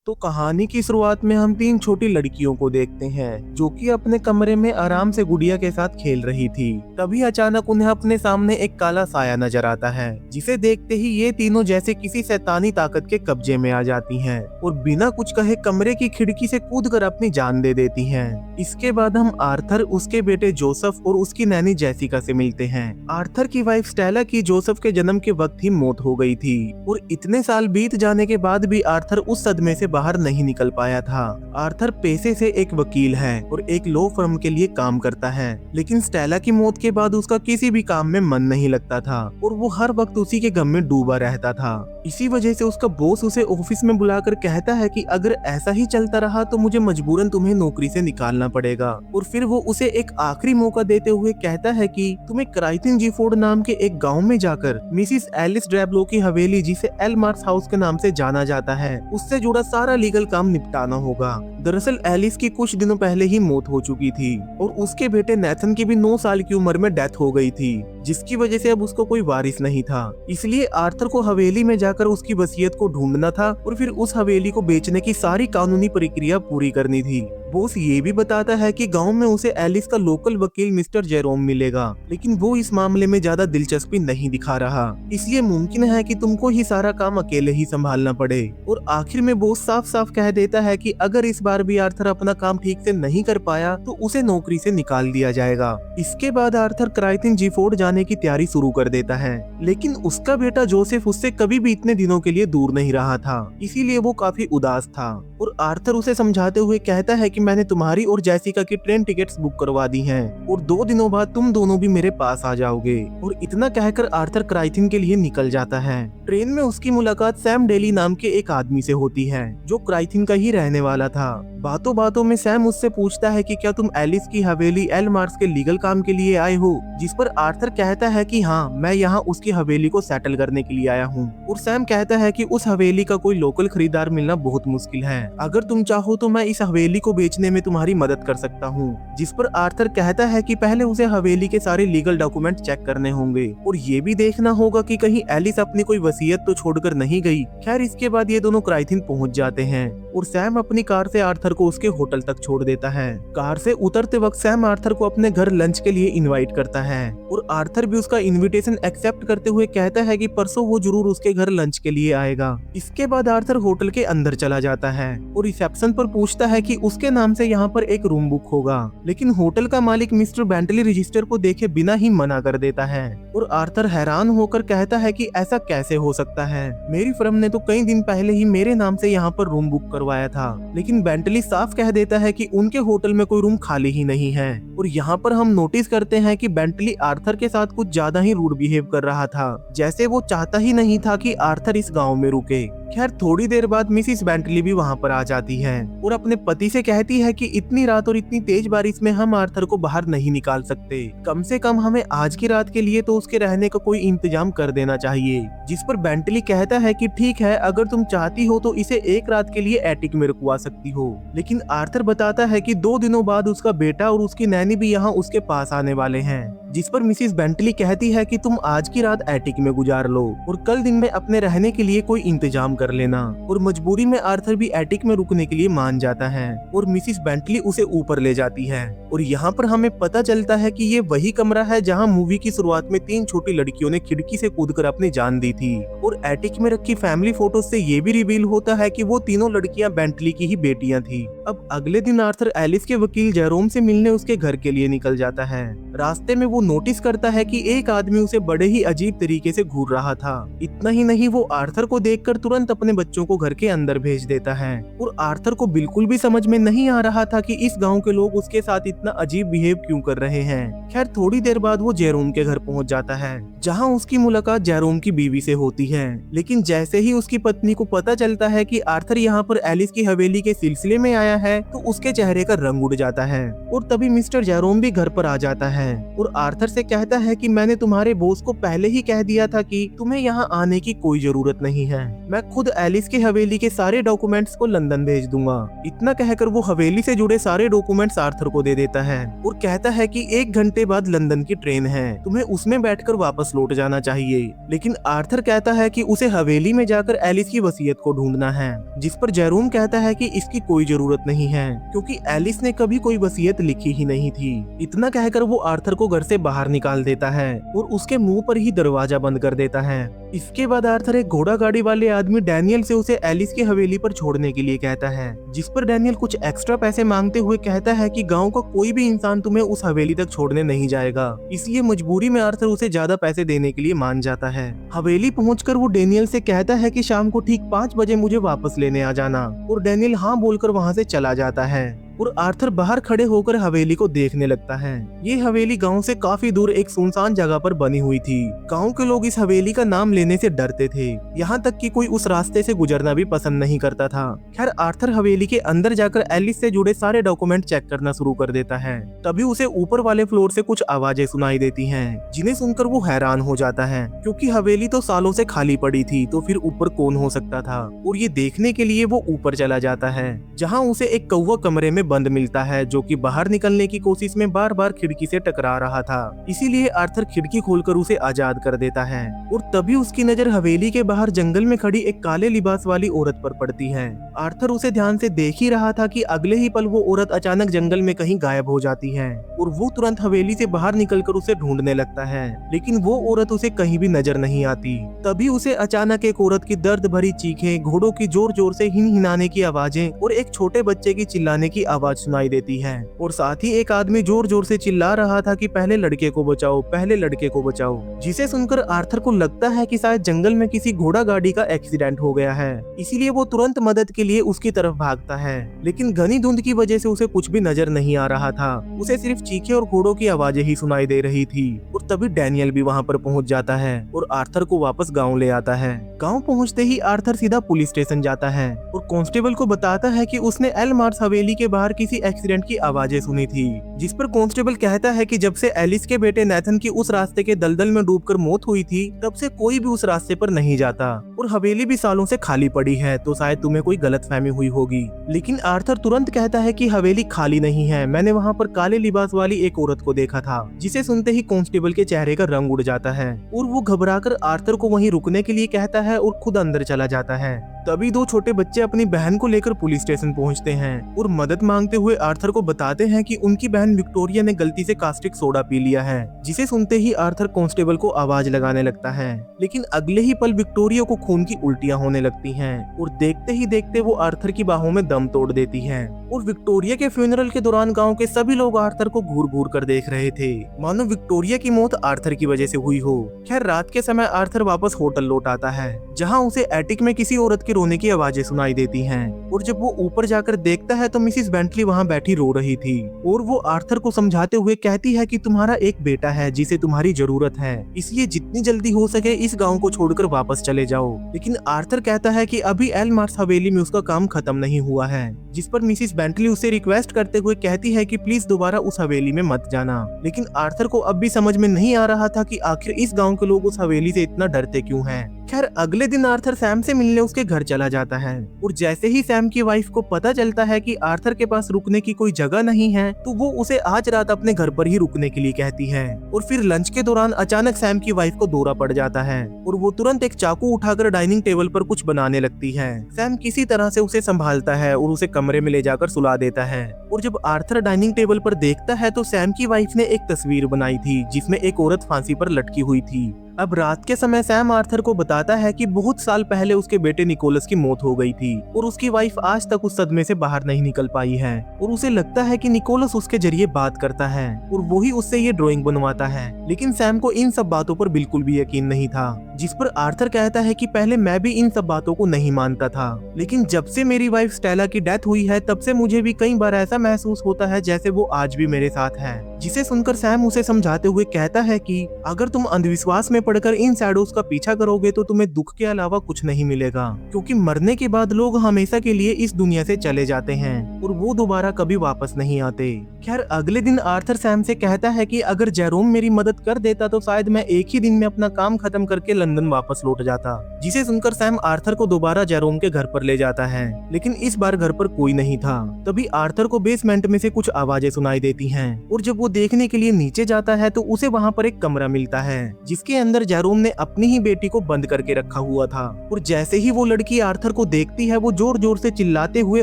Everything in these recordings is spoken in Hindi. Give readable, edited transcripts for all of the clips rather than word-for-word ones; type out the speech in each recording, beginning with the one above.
तो कहानी की शुरुआत में हम तीन छोटी लड़कियों को देखते हैं जो कि अपने कमरे में आराम से गुड़िया के साथ खेल रही थी। तभी अचानक उन्हें अपने सामने एक काला साया नजर आता है, जिसे देखते ही ये तीनों जैसे किसी शैतानी ताकत के कब्जे में आ जाती हैं और बिना कुछ कहे कमरे की खिड़की से कूदकर अपनी जान दे देती हैं। इसके बाद हम आर्थर, उसके बेटे जोसेफ और उसकी नैनी जेसिका से मिलते हैं। आर्थर की वाइफ स्टेला की जोसेफ के जन्म के वक्त ही मौत हो गई थी और इतने साल बीत जाने के बाद भी आर्थर उस सदमे से बाहर नहीं निकल पाया था। आर्थर पेशे से एक वकील है और एक लॉ फर्म के लिए काम करता है, लेकिन स्टेला की मौत के बाद उसका किसी भी काम में मन नहीं लगता था और वो हर वक्त उसी के गम में डूबा रहता था। इसी वजह से उसका बॉस उसे ऑफिस में बुलाकर कहता है कि अगर ऐसा ही चलता रहा तो मुझे मजबूरन तुम्हें नौकरी से निकालना पड़ेगा। और फिर वो उसे एक आखिरी मौका देते हुए कहता है कि तुम्हें क्राइटन जीफोर्ड नाम के एक गांव में जाकर मिसिस एलिस ड्रेबलो की हवेली, जिसे एल मार्स हाउस के नाम से जाना जाता है, उससे जुड़ा सारा लीगल काम निपटाना होगा। दरअसल एलिस की कुछ दिनों पहले ही मौत हो चुकी थी और उसके बेटे नेथन की भी 9 साल की उम्र में डेथ हो गई थी, जिसकी वजह से अब उसको कोई वारिस नहीं था। इसलिए आर्थर को हवेली में जाकर उसकी वसीयत को ढूंढना था और फिर उस हवेली को बेचने की सारी कानूनी प्रक्रिया पूरी करनी थी। बॉस ये भी बताता है कि गांव में उसे एलिस का लोकल वकील मिस्टर जेरोम मिलेगा, लेकिन वो इस मामले में ज्यादा दिलचस्पी नहीं दिखा रहा, इसलिए मुमकिन है कि तुमको ही सारा काम अकेले ही संभालना पड़े। और आखिर में बॉस साफ साफ कह देता है कि अगर इस बार भी आर्थर अपना काम ठीक से नहीं कर पाया तो उसे नौकरी से निकाल दिया जाएगा। इसके बाद आर्थर क्राइटन जीफोर्ड जाने की तैयारी शुरू कर देता है, लेकिन उसका बेटा जोसेफ उससे कभी भी इतने दिनों के लिए दूर नहीं रहा था, इसीलिए वो काफी उदास था। और आर्थर उसे समझाते हुए कहता है कि मैंने तुम्हारी और जेसिका की ट्रेन टिकट्स बुक करवा दी हैं और 2 दिनों बाद तुम दोनों भी मेरे पास आ जाओगे। और इतना कहकर आर्थर क्राइटन के लिए निकल जाता है। ट्रेन में उसकी मुलाकात सैम डेली नाम के एक आदमी से होती है जो क्राइटन का ही रहने वाला था। बातों बातों में सैम उससे पूछता है कि क्या तुम एलिस की हवेली एल मार्स के लीगल काम के लिए आए हो, जिस पर आर्थर कहता है कि हाँ, मैं यहाँ उसकी हवेली को सेटल करने के लिए आया हूँ। और सैम कहता है कि उस हवेली का कोई लोकल खरीदार मिलना बहुत मुश्किल है, अगर तुम चाहो तो मैं इस हवेली को बेचने में तुम्हारी मदद कर सकता हूँ। जिस पर आर्थर कहता है कि पहले उसे हवेली के सारे लीगल डॉक्यूमेंट चेक करने होंगे और ये भी देखना होगा कि कहीं एलिस अपनी कोई वसीयत तो छोड़कर नहीं गई। खैर, इसके बाद ये दोनों क्राइटन पहुंच जाते हैं और सैम अपनी कार से आर्थर को उसके होटल तक छोड़ देता है। कार से उतरते वक्त सैम आर्थर को अपने घर लंच के लिए इनवाइट करता है और आर्थर भी उसका इनविटेशन एक्सेप्ट करते हुए कहता है कि परसों वो जरूर उसके घर लंच के लिए आएगा। इसके बाद आर्थर होटल के अंदर चला जाता है और रिसेप्शन पर पूछता है कि उसके नाम से यहाँ पर एक रूम बुक होगा, लेकिन होटल का मालिक मिस्टर बेंटली रजिस्टर को देखे बिना ही मना कर देता है। और आर्थर हैरान होकर कहता है कि ऐसा कैसे हो सकता है, मेरी फर्म ने तो कई दिन पहले ही मेरे नाम से यहाँ पर रूम बुक करवाया था। लेकिन बेंटली साफ कह देता है कि उनके होटल में कोई रूम खाली ही नहीं है। और यहाँ पर हम नोटिस करते हैं कि बेंटली आर्थर के साथ कुछ ज्यादा ही रूड बिहेव कर रहा था, जैसे वो चाहता ही नहीं था कि आर्थर इस गाँव में रुके। खैर, थोड़ी देर बाद मिसिस बेंटली भी वहाँ पर आ जाती है और अपने पति से कहती है कि इतनी रात और इतनी तेज बारिश में हम आर्थर को बाहर नहीं निकाल सकते, कम से कम हमें आज की रात के लिए तो उसके रहने का कोई इंतजाम कर देना चाहिए। जिस पर बेंटली कहता है कि ठीक है, अगर तुम चाहती हो तो इसे एक रात के लिए एटिक में रुकवा सकती हो। लेकिन आर्थर बताता है कि 2 दिनों बाद उसका बेटा और उसकी नैनी भी यहाँ उसके पास आने वाले हैं। जिस पर मिसिस बेंटली कहती है कि तुम आज की रात एटिक में गुजार लो और कल दिन में अपने रहने के लिए कोई इंतजाम कर लेना। और मजबूरी में आर्थर भी एटिक में रुकने के लिए मान जाता है और मिसिस बेंटली उसे ऊपर ले जाती है। और यहाँ पर हमें पता चलता है कि ये वही कमरा है जहाँ मूवी की शुरुआत में 3 छोटी लड़कियों ने खिड़की से कूदकर अपनी जान दी थी। और एटिक में रखी फैमिली फोटोज से ये भी रिवील होता है कि वो तीनों लड़कियां बेंटली की ही बेटियां थी। अब अगले दिन आर्थर एलिस के वकील जेरोम से मिलने उसके घर के लिए निकल जाता है। रास्ते में वो नोटिस करता है कि एक आदमी उसे बड़े ही अजीब तरीके से घूर रहा था। इतना ही नहीं, वो आर्थर को देखकर तुरंत अपने बच्चों को घर के अंदर भेज देता है। और आर्थर को बिल्कुल भी समझ में नहीं आ रहा था कि इस गांव के लोग उसके साथ इतना अजीब बिहेव क्यों कर रहे हैं। खैर, थोड़ी देर बाद वो जेरोम के घर पहुंच जाता है, जहां उसकी मुलाकात जेरोम की बीवी से होती है। लेकिन जैसे ही उसकी पत्नी को पता चलता है कि आर्थर यहाँ पर एलिस की हवेली के सिलसिले में आया है, तो उसके चेहरे का रंग उड़ जाता है। और तभी मिस्टर जेरोम भी घर पर आ जाता है और आर्थर से कहता है कि मैंने तुम्हारे बॉस को पहले ही कह दिया था कि तुम्हें यहाँ आने की कोई जरूरत नहीं है, मैं खुद एलिस की हवेली के सारे डॉक्यूमेंट्स को लंदन भेज दूंगा। इतना कहकर वो हवेली से जुड़े सारे डॉक्यूमेंट्स आर्थर को दे देता है और कहता है कि 1 घंटे बाद लंदन की ट्रेन है, तुम्हें उसमें बैठ बैठकर वापस लौट जाना चाहिए। लेकिन आर्थर कहता है कि उसे हवेली में जाकर एलिस की वसीयत को ढूंढना है, जिस पर जेरोम कहता है कि इसकी कोई जरूरत नहीं है क्योंकि एलिस ने कभी कोई वसीयत लिखी ही नहीं थी। इतना कहकर वो आर्थर को घर से बाहर निकाल देता है और उसके मुंह पर ही दरवाजा बंद कर देता है। इसके बाद आर्थर एक घोड़ा गाड़ी वाले आदमी डैनियल से उसे एलिस की हवेली पर छोड़ने के लिए कहता है, जिस पर डैनियल कुछ एक्स्ट्रा पैसे मांगते हुए कहता है कि गांव का कोई भी इंसान तुम्हें उस हवेली तक छोड़ने नहीं जाएगा। इसलिए मजबूरी में आर्थर उसे ज्यादा पैसे देने के लिए मान जाता है। हवेली पहुंचकर वो डैनियल से कहता है कि शाम को ठीक 5 बजे मुझे वापस लेने आ जाना, और डैनियल हाँ बोलकर वहाँ से चला जाता है और आर्थर बाहर खड़े होकर हवेली को देखने लगता है। ये हवेली गांव से काफी दूर एक सुनसान जगह पर बनी हुई थी। गांव के लोग इस हवेली का नाम लेने से डरते थे, यहाँ तक कि कोई उस रास्ते से गुजरना भी पसंद नहीं करता था। खैर आर्थर हवेली के अंदर जाकर एलिस से जुड़े सारे डॉक्यूमेंट चेक करना शुरू कर देता है। तभी उसे ऊपर वाले फ्लोर से कुछ आवाजें सुनाई देती हैं, जिन्हें सुनकर वो हैरान हो जाता है क्योंकि हवेली तो सालों से खाली पड़ी थी, तो फिर ऊपर कौन हो सकता था। और ये देखने के लिए वो ऊपर चला जाता है, जहाँ उसे एक कौवा कमरे में बंद मिलता है जो कि बाहर निकलने की कोशिश में बार बार खिड़की से टकरा रहा था। इसीलिए आर्थर खिड़की खोलकर उसे आजाद कर देता है और तभी उसकी नजर हवेली के बाहर जंगल में खड़ी एक काले लिबास वाली औरत पर पड़ती है। आर्थर उसे ध्यान से देख ही रहा था कि अगले ही पल वो औरत अचानक जंगल में कहीं गायब हो जाती है और वो तुरंत हवेली से बाहर निकलकर उसे ढूंढने लगता है, लेकिन वो औरत उसे कहीं भी नजर नहीं आती। तभी उसे अचानक एक औरत की दर्द भरी चीखें, घोड़ों की जोर जोर से हिनहिनाने की आवाजें और एक छोटे बच्चे की चिल्लाने की आवाज सुनाई देती है। और साथ ही एक आदमी जोर जोर से चिल्ला रहा था कि पहले लड़के को बचाओ, पहले लड़के को बचाओ, जिसे सुनकर आर्थर को लगता है कि शायद जंगल में किसी घोड़ा गाड़ी का एक्सीडेंट हो गया है। इसीलिए वो तुरंत मदद के लिए उसकी तरफ भागता है, लेकिन घनी धुंध की वजह से उसे कुछ भी नजर नहीं आ रहा था। उसे सिर्फ चीखें और घोड़ों की आवाजें ही सुनाई दे रही थी। और तभी डैनियल भी वहाँ पर पहुँच जाता है और आर्थर को वापस गाँव ले आता है। गाँव पहुँचते ही आर्थर सीधा पुलिस स्टेशन जाता है और कांस्टेबल को बताता है कि उसने एल मार्स हवेली के बाहर किसी एक्सीडेंट की आवाजें सुनी थी, जिस पर कांस्टेबल कहता है कि जब से एलिस के बेटे नेथन की उस रास्ते के दलदल में डूबकर मौत हुई थी, तब से कोई भी उस रास्ते पर नहीं जाता और हवेली भी सालों से खाली पड़ी है, तो शायद तुम्हें कोई गलतफहमी हुई होगी। लेकिन आर्थर तुरंत कहता है कि हवेली खाली नहीं है, मैंने वहाँ पर काले लिबास वाली एक औरत को देखा था। जिसे सुनते ही कांस्टेबल के चेहरे का रंग उड़ जाता है और वो घबराकर आर्थर को वहीं रुकने के लिए कहता है और खुद अंदर चला जाता है। तभी 2 छोटे बच्चे अपनी बहन को लेकर पुलिस स्टेशन पहुंचते हैं और मदद मांगते हुए आर्थर को बताते हैं कि उनकी बहन विक्टोरिया ने गलती से कास्टिक सोडा पी लिया है। जिसे सुनते ही आर्थर कांस्टेबल को आवाज लगाने लगता है, लेकिन अगले ही पल विक्टोरिया को खून की उल्टियां होने लगती हैं और देखते ही देखते वो आर्थर की बाहों में दम तोड़ देती है। और विक्टोरिया के फ्यूनरल के दौरान गाँव के सभी लोग आर्थर को घूर घूर कर देख रहे थे, मानो विक्टोरिया की मौत आर्थर की वजह से हुई हो। खैर रात के समय आर्थर वापस होटल लौट आता है, जहाँ उसे एटिक में किसी औरत के रोने की आवाजें सुनाई देती हैं। और जब वो ऊपर जाकर देखता है तो मिसिस बेंटली वहाँ बैठी रो रही थी और वो आर्थर को समझाते हुए कहती है कि तुम्हारा एक बेटा है जिसे तुम्हारी जरूरत है, इसलिए जितनी जल्दी हो सके इस गांव को छोड़कर वापस चले जाओ। लेकिन आर्थर कहता है कि अभी एल मार्स हवेली में उसका काम खत्म नहीं हुआ है, जिस पर मिसिस बेंटली उसे रिक्वेस्ट करते हुए कहती है कि प्लीज दोबारा उस हवेली में मत जाना। लेकिन आर्थर को अब भी समझ में नहीं आ रहा था कि आखिर इस गाँव के लोग उस हवेली से इतना डरते क्यों हैं। खैर अगले दिन आर्थर सैम से मिलने उसके घर चला जाता है और जैसे ही सैम की वाइफ को पता चलता है कि आर्थर के पास रुकने की कोई जगह नहीं है, तो वो उसे आज रात अपने घर पर ही रुकने के लिए कहती है। और फिर लंच के दौरान अचानक सैम की वाइफ को दौरा पड़ जाता है और वो तुरंत एक चाकू उठाकर डाइनिंग टेबल पर कुछ बनाने लगती है। सैम किसी तरह से उसे संभालता है और उसे कमरे में ले जाकर सुला देता है। और जब आर्थर डाइनिंग टेबल पर देखता है तो सैम की वाइफ ने एक तस्वीर बनाई थी जिसमें एक औरत फांसी पर लटकी हुई थी। अब रात के समय सैम आर्थर को बताता है कि बहुत साल पहले उसके बेटे निकोलस की मौत हो गई थी और उसकी वाइफ आज तक उस सदमे से बाहर नहीं निकल पाई है और उसे लगता है कि निकोलस उसके जरिए बात करता है और वही उससे ये ड्राइंग बनवाता है। लेकिन सैम को इन सब बातों पर बिल्कुल भी यकीन नहीं था, जिस पर आर्थर कहता है कि पहले मैं भी इन सब बातों को नहीं मानता था, लेकिन जब से मेरी वाइफ स्टेला की डेथ हुई है तब से मुझे भी कई बार ऐसा महसूस होता है जैसे वो आज भी मेरे साथ है। जिसे सुनकर सैम उसे समझाते हुए कहता है कि अगर तुम अंधविश्वास में पड़कर इन शैडोज का पीछा करोगे तो तुम्हें दुख के अलावा कुछ नहीं मिलेगा, क्योंकि मरने के बाद लोग हमेशा के लिए इस दुनिया से चले जाते हैं और वो दोबारा कभी वापस नहीं आते। खैर अगले दिन आर्थर सैम से कहता है कि अगर जेरोम मेरी मदद कर देता तो शायद मैं एक ही दिन में अपना काम खत्म करके लंदन वापस लौट जाता। जिसे सुनकर सैम आर्थर को दोबारा जेरोम के घर पर ले जाता है, लेकिन इस बार घर पर कोई नहीं था। तभी आर्थर को बेसमेंट में से कुछ आवाजें सुनाई देती हैं और जब वो देखने के लिए नीचे जाता है तो उसे वहाँ पर एक कमरा मिलता है जिसके अंदर जेरोम ने अपनी ही बेटी को बंद करके रखा हुआ था। और जैसे ही वो लड़की आर्थर को देखती है वो जोर जोर से चिल्लाते हुए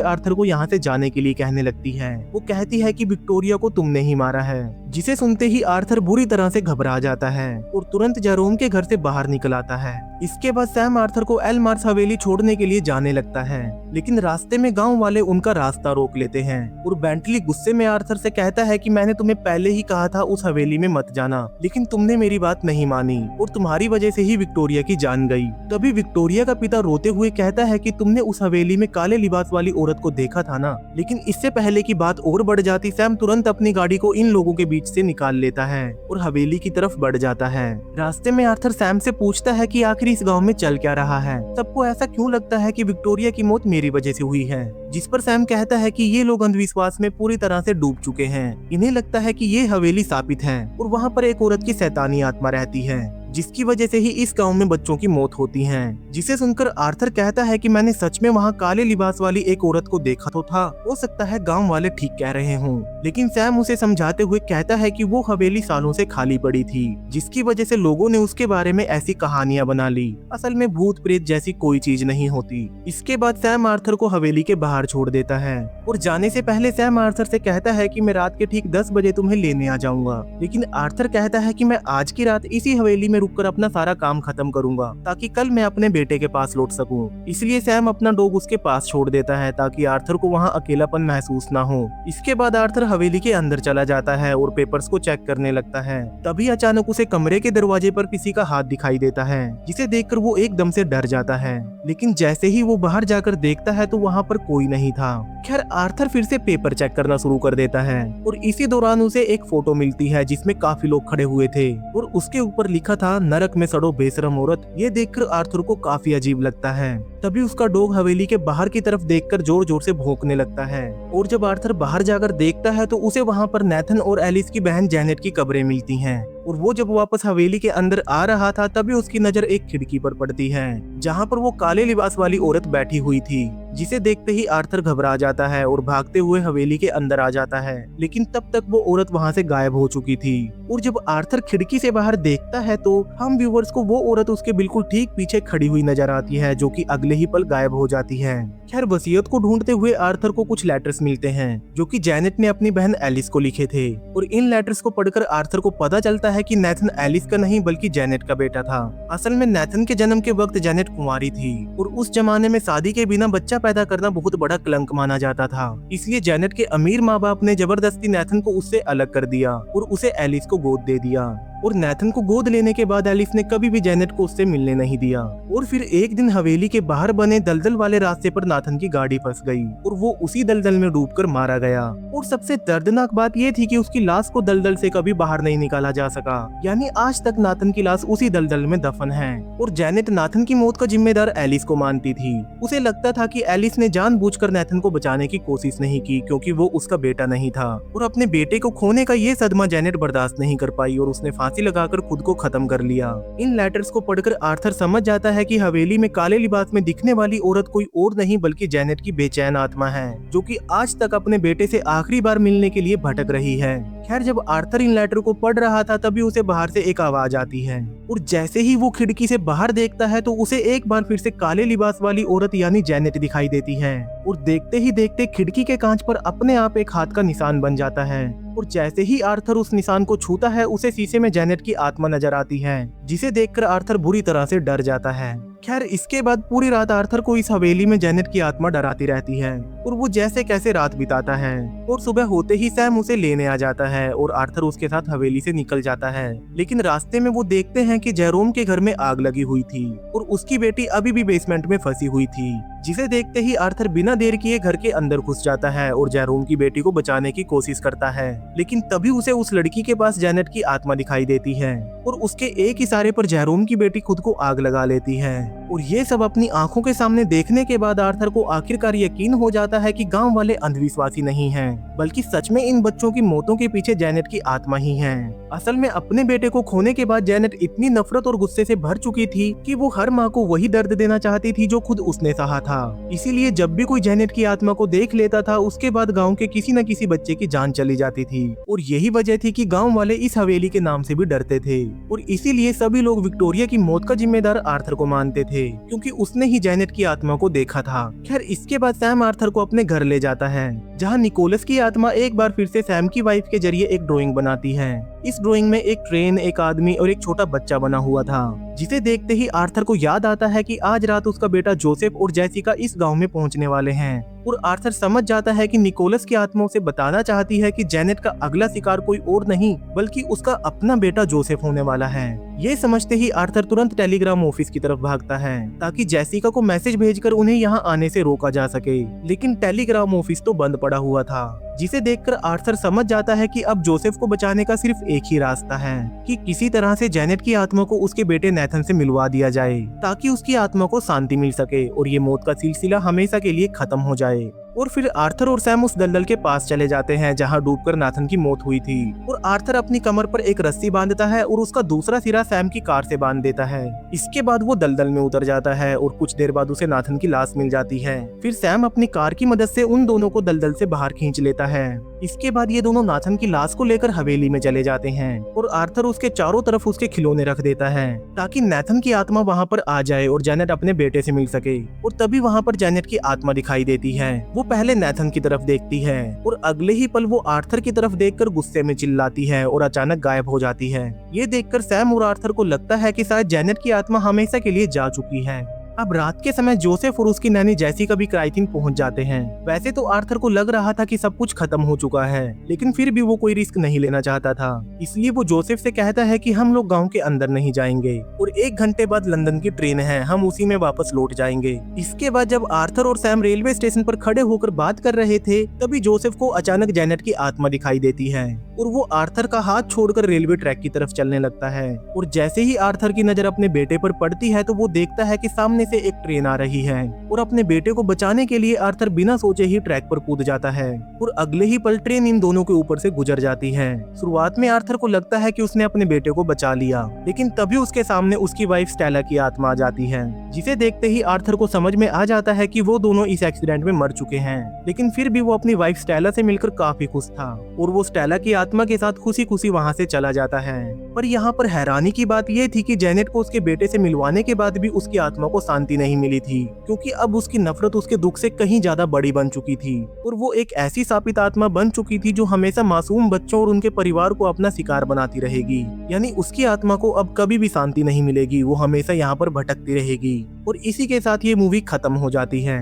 आर्थर को यहाँ से जाने के लिए कहने लगती है। वो कहती है कि विक्टोरिया को तुमने ही मारा है। जिसे सुनते ही आर्थर बुरी तरह से घबरा जाता है और तुरंत जेरोम के घर से बाहर निकल आता है। इसके बाद सैम आर्थर को एल मार्स हवेली छोड़ने के लिए जाने लगता है, लेकिन रास्ते में गांव वाले उनका रास्ता रोक लेते हैं और बेंटली गुस्से में आर्थर से कहता है कि मैंने तुम्हें पहले ही कहा था उस हवेली में मत जाना, लेकिन तुमने मेरी बात नहीं मानी और तुम्हारी वजह से ही विक्टोरिया की जान गई। तभी विक्टोरिया का पिता रोते हुए कहता है कि तुमने उस हवेली में काले लिबास वाली औरत को देखा था ना। लेकिन इससे पहले की बात और बढ़ जाती, सैम तुरंत अपनी गाड़ी को इन लोगों के बीच से निकाल लेता है और हवेली की तरफ बढ़ जाता है। रास्ते में आर्थर सैम से पूछता है कि आखिर इस गांव में चल क्या रहा है, सबको ऐसा क्यों लगता है कि विक्टोरिया की मौत मेरी वजह से हुई है। जिस पर सैम कहता है कि ये लोग अंधविश्वास में पूरी तरह से डूब चुके हैं, इन्हें लगता है कि ये हवेली शापित है और वहाँ पर एक औरत की शैतानी आत्मा रहती है जिसकी वजह से ही इस गांव में बच्चों की मौत होती है। जिसे सुनकर आर्थर कहता है कि मैंने सच में वहाँ काले लिबास वाली एक औरत को देखा तो था, हो सकता है गांव वाले ठीक कह रहे हों। लेकिन सैम उसे समझाते हुए कहता है कि वो हवेली सालों से खाली पड़ी थी, जिसकी वजह से लोगों ने उसके बारे में ऐसी कहानियां बना ली। असल में भूत प्रेत जैसी कोई चीज नहीं होती। इसके बाद सैम आर्थर को हवेली के बाहर छोड़ देता है और जाने से पहले सैम आर्थर से कहता है कि मैं रात के ठीक 10 बजे तुम्हें लेने आ जाऊंगा। लेकिन आर्थर कहता है कि मैं आज की रात इसी हवेली में रुककर अपना सारा काम खत्म करूंगा ताकि कल मैं अपने बेटे के पास लौट सकूं। इसलिए सैम अपना डॉग उसके पास छोड़ देता है ताकि आर्थर को वहां अकेलापन महसूस ना हो। इसके बाद आर्थर हवेली के अंदर चला जाता है और पेपर्स को चेक करने लगता है। तभी अचानक उसे कमरे के दरवाजे पर किसी का हाथ दिखाई देता है, जिसे देखकर वो एकदम से डर जाता है। लेकिन जैसे ही वो बाहर जाकर देखता है तो वहाँ पर कोई नहीं था। खैर आर्थर फिर से पेपर चेक करना शुरू कर देता है और इसी दौरान उसे एक फोटो मिलती है जिसमें काफी लोग खड़े हुए थे और उसके ऊपर लिखा था नरक में सड़ो बेशरम औरत। ये देखकर आर्थर को काफी अजीब लगता है। तभी उसका डॉग हवेली के बाहर की तरफ देखकर जोर जोर से भौंकने लगता है और जब आर्थर बाहर जाकर देखता है तो उसे वहाँ पर नेथन और एलिस की बहन जेनेट की कब्रें मिलती हैं। और वो जब वापस हवेली के अंदर आ रहा था तभी उसकी नजर एक खिड़की पर पड़ती है जहाँ पर वो काले लिबास वाली औरत बैठी हुई थी। जिसे देखते ही आर्थर घबरा जाता है और भागते हुए हवेली के अंदर आ जाता है, लेकिन तब तक वो औरत वहाँ से गायब हो चुकी थी। और जब आर्थर खिड़की से बाहर देखता है तो हम व्यूवर्स को वो औरत उसके बिल्कुल ठीक पीछे खड़ी हुई नजर आती है, जो कि अगले ही पल गायब हो जाती है। खैर वसीयत को ढूंढते हुए आर्थर को कुछ लेटर्स मिलते हैं जो कि जेनेट ने अपनी बहन एलिस को लिखे थे और इन लेटर्स को पढ़कर आर्थर को पता चलता है कि नेथन एलिस का नहीं बल्कि जेनेट का बेटा था। असल में नेथन के जन्म के वक्त जेनेट कुंवारी थी और उस जमाने में शादी के बिना बच्चा पैदा करना बहुत बड़ा कलंक माना जाता था। इसलिए जेनेट के अमीर माँ बाप ने जबरदस्ती नेथन को उससे अलग कर दिया और उसे एलिस को गोद दे दिया। और नेथन को गोद लेने के बाद एलिस ने कभी भी जेनेट को उससे मिलने नहीं दिया। और फिर एक दिन हवेली के बाहर बने दलदल वाले रास्ते पर नाथन की गाड़ी फंस गई और वो उसी दलदल में डूबकर मारा गया। और सबसे दर्दनाक बात ये थी कि उसकी लाश को दलदल से कभी बाहर नहीं निकाला जा सका, यानी आज तक नाथन की लाश उसी दलदल में दफन है। और जेनेट नाथन की मौत का जिम्मेदार एलिस को मानती थी। उसे लगता था कि एलिस ने जानबूझकर नेथन को बचाने की कोशिश नहीं की क्योंकि वो उसका बेटा नहीं था। और अपने बेटे को खोने का ये सदमा जेनेट बर्दाश्त नहीं कर पाई और उसने फांसी लगाकर खुद को खत्म कर लिया। इन लेटर्स को पढ़कर आर्थर समझ जाता है कि हवेली में काले लिबास में दिखने वाली औरत कोई और नहीं बल्कि जेनेट की बेचैन आत्मा है, जो कि आज तक अपने बेटे से आखिरी बार मिलने के लिए भटक रही है। खैर जब आर्थर इन लेटर को पढ़ रहा था तभी उसे बाहर से एक आवाज आती है और जैसे ही वो खिड़की से बाहर देखता है तो उसे एक बार फिर से काले लिबास वाली औरत यानी जेनेट दिखाई देती है। और देखते ही देखते खिड़की के कांच पर अपने आप एक हाथ का निशान बन जाता है। और जैसे ही आर्थर उस निशान को छूता है उसे शीशे में जेनेट की आत्मा नजर आती है, जिसे देखकर आर्थर बुरी तरह से डर जाता है। खैर इसके बाद पूरी रात आर्थर को इस हवेली में जेनेट की आत्मा डराती रहती है और वो जैसे कैसे रात बिताता है। और सुबह होते ही सैम उसे लेने आ जाता है और आर्थर उसके साथ हवेली से निकल जाता है। लेकिन रास्ते में वो देखते हैं कि जेरोम के घर में आग लगी हुई थी और उसकी बेटी अभी भी बेसमेंट में फंसी हुई थी। जिसे देखते ही आर्थर बिना देर किए घर के अंदर घुस जाता है और जेरोम की बेटी को बचाने की कोशिश करता है। लेकिन तभी उसे उस लड़की के पास जेनेट की आत्मा दिखाई देती है और उसके एक इशारे पर जेरोम की बेटी खुद को आग लगा लेती है। और ये सब अपनी आंखों के सामने देखने के बाद आर्थर को आखिरकार यकीन हो जाता है कि गांव वाले अंधविश्वासी नहीं हैं, बल्कि सच में इन बच्चों की मौतों के पीछे जेनेट की आत्मा ही है। असल में अपने बेटे को खोने के बाद जेनेट इतनी नफरत और गुस्से से भर चुकी थी कि वो हर माँ को वही दर्द देना चाहती थी जो खुद उसने सहा था। इसीलिए जब भी कोई जेनेट की आत्मा को देख लेता था उसके बाद गांव के किसी न किसी बच्चे की जान चली जाती थी। और यही वजह थी कि गांव वाले इस हवेली के नाम से भी डरते थे और इसीलिए सभी लोग विक्टोरिया की मौत का जिम्मेदार आर्थर को मानते थे, क्योंकि उसने ही जेनेट की आत्मा को देखा था। खैर इसके बाद सैम आर्थर को अपने घर ले जाता है, जहाँ निकोलस की आत्मा एक बार फिर से सैम की वाइफ के जरिए एक ड्राइंग बनाती है। इस ड्राइंग में एक ट्रेन, एक आदमी और एक छोटा बच्चा बना हुआ था, जिसे देखते ही आर्थर को याद आता है कि आज रात उसका बेटा जोसेफ और जेसिका इस गांव में पहुंचने वाले हैं। और आर्थर समझ जाता है कि निकोलस की आत्मा उसे बताना चाहती है कि जेनेट का अगला शिकार कोई और नहीं बल्कि उसका अपना बेटा जोसेफ होने वाला है। ये समझते ही आर्थर तुरंत टेलीग्राम ऑफिस की तरफ भागता है ताकि जेसिका को मैसेज भेजकर उन्हें यहाँ आने से रोका जा सके। लेकिन टेलीग्राम ऑफिस तो बंद पड़ा हुआ था, जिसे देखकर आर्थर समझ जाता है कि अब जोसेफ को बचाने का सिर्फ एक ही रास्ता है कि किसी तरह से जेनेट की आत्मा को उसके बेटे नेथन से मिलवा दिया जाए, ताकि उसकी आत्मा को शांति मिल सके और ये मौत का सिलसिला हमेशा के लिए खत्म हो जाए। और फिर आर्थर और सैम उस दलदल के पास चले जाते हैं जहां डूबकर नाथन की मौत हुई थी। और आर्थर अपनी कमर पर एक रस्सी बांधता है और उसका दूसरा सिरा सैम की कार से बांध देता है। इसके बाद वो दलदल में उतर जाता है और कुछ देर बाद उसे नाथन की लाश मिल जाती है। फिर सैम अपनी कार की मदद से उन दोनों को दलदल से बाहर खींच लेता है। इसके बाद ये दोनों नाथन की लाश को लेकर हवेली में चले जाते हैं और आर्थर उसके चारों तरफ उसके खिलौने रख देता है ताकि नेथन की आत्मा वहाँ पर आ जाए और जेनेट अपने बेटे से मिल सके। और तभी वहाँ पर जेनेट की आत्मा दिखाई देती है। वो पहले नेथन की तरफ देखती है और अगले ही पल वो आर्थर की तरफ देखकर गुस्से में चिल्लाती है और अचानक गायब हो जाती है। ये देखकर सैम और आर्थर को लगता है कि शायद जेनेट की आत्मा हमेशा के लिए जा चुकी है। अब रात के समय जोसेफ और उसकी नैनी जेसिका भी क्राइथिन पहुंच जाते हैं। वैसे तो आर्थर को लग रहा था कि सब कुछ खत्म हो चुका है, लेकिन फिर भी वो कोई रिस्क नहीं लेना चाहता था। इसलिए वो जोसेफ से कहता है कि हम लोग गांव के अंदर नहीं जाएंगे और 1 घंटे बाद लंदन की ट्रेन है, हम उसी में वापस लौट जाएंगे। इसके बाद जब आर्थर और सैम रेलवे स्टेशन पर खड़े होकर बात कर रहे थे, तभी जोसेफ को अचानक जेनेट की आत्मा दिखाई देती है और वो आर्थर का हाथ छोड़कर रेलवे ट्रैक की तरफ चलने लगता है। और जैसे ही आर्थर की नजर अपने बेटे पर पड़ती है तो वो देखता है कि सामने से एक ट्रेन आ रही है और अपने बेटे को बचाने के लिए आर्थर बिना सोचे ही ट्रैक पर कूद जाता है और अगले ही पल ट्रेन इन दोनों के ऊपर से गुजर जाती है। शुरुआत में आर्थर को लगता है कि उसने अपने बेटे को बचा लिया, लेकिन तभी उसके सामने उसकी वाइफ स्टेला की आत्मा आ जाती है, जिसे देखते ही आर्थर को समझ में आ जाता है कि वो दोनों इस एक्सीडेंट में मर चुके हैं। लेकिन फिर भी वो अपनी वाइफ स्टेला से मिलकर काफी खुश था और वो स्टेला की आत्मा के साथ खुशी खुशी वहाँ से चला जाता है। पर यहाँ पर हैरानी की बात यह थी कि जेनेट को उसके बेटे से मिलवाने के बाद भी उसकी आत्मा को शांति नहीं मिली थी, क्योंकि अब उसकी नफरत उसके दुख से कहीं ज्यादा बड़ी बन चुकी थी और वो एक ऐसी शापित आत्मा बन चुकी थी जो हमेशा मासूम बच्चों और उनके परिवार को अपना शिकार बनाती रहेगी। यानी उसकी आत्मा को अब कभी भी शांति नहीं मिलेगी, वो हमेशा यहाँ पर भटकती रहेगी। और इसी के साथ ये मूवी खत्म हो जाती है।